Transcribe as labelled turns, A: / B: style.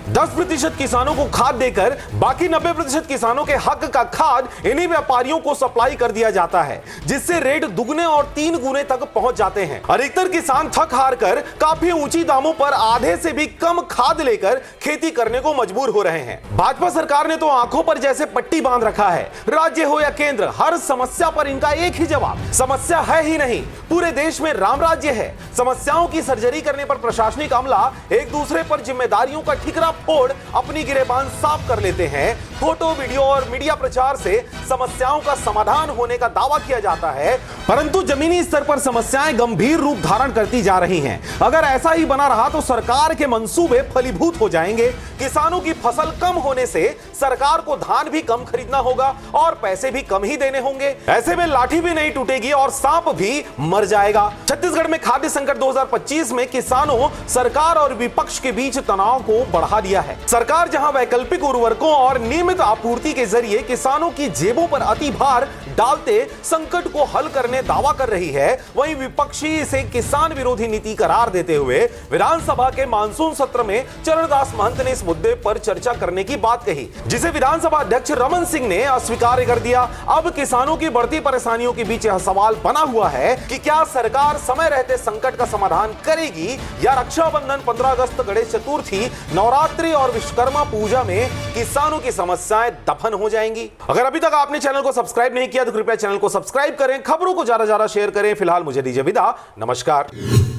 A: 10% किसानों को खाद देकर बाकी 90% किसानों के हक का खाद इन्हीं व्यापारियों को सप्लाई कर दिया जाता है, जिससे रेट दुगने और 3 गुने तक पहुंच जाते हैं। अधिकतर किसान थक हार कर काफी ऊंची दामों पर आधे से भी कम खाद लेकर खेती करने को मजबूर हो रहे हैं। भाजपा सरकार ने तो आंखों पर जैसे पट्टी बांध रखा है। राज्य हो या केंद्र, हर समस्या पर इनका एक ही जवाब, समस्या है ही नहीं, पूरे देश में राम राज्य है। समस्याओं की सर्जरी करने पर प्रशासनिक अमला एक दूसरे पर जिम्मेदारियों का ठिकरा फोड़ अपनी गिरेबान साफ कर लेते हैं। फोटो, वीडियो और मीडिया प्रचार से समस्याओं का समाधान होने का दावा किया जाता है, परंतु जमीनी स्तर पर समस्याएं गंभीर रूप धारण करती जा रही हैं। अगर ऐसा ही बना रहा तो सरकार के मंसूबे फलीभूत हो जाएंगे। किसानों की फसल कम होने से सरकार को धान भी कम खरीदना होगा और पैसे भी कम ही देने होंगे। ऐसे में लाठी भी नहीं टूटेगी और सांप भी मर जाएगा। छत्तीसगढ़ में खाद्य संकट 2025 में किसानों, सरकार और विपक्ष के बीच तनाव को बढ़ा दिया है। सरकार जहां वैकल्पिक उर्वरकों और नियमित आपूर्ति के जरिए किसानों की जेबों पर अति भार डालते संकट को हल करने दावा कर रही है, वहीं विपक्षी इसे किसान विरोधी नीति करार देते हुए विधानसभा के मानसून सत्र में चरणदास महंत ने इस मुद्दे पर चर्चा करने की बात कही, जिसे विधानसभा अध्यक्ष रमन सिंह ने अस्वीकार कर दिया। अब किसानों की बढ़ती परेशानियों के बीच यह सवाल बना हुआ है कि क्या सरकार समय रहते संकट का समाधान करेगी या रक्षाबंधन, 15 अगस्त, गणेश चतुर्थी, नवरात्रि और विश्वकर्मा पूजा में किसानों की समस्याएं दफन हो जाएंगी। अगर अभी तक आपने चैनल को सब्सक्राइब नहीं किया तो कृपया चैनल को सब्सक्राइब करें, खबरों को ज्यादा शेयर करें। फिलहाल मुझे दीजिए विदा, नमस्कार।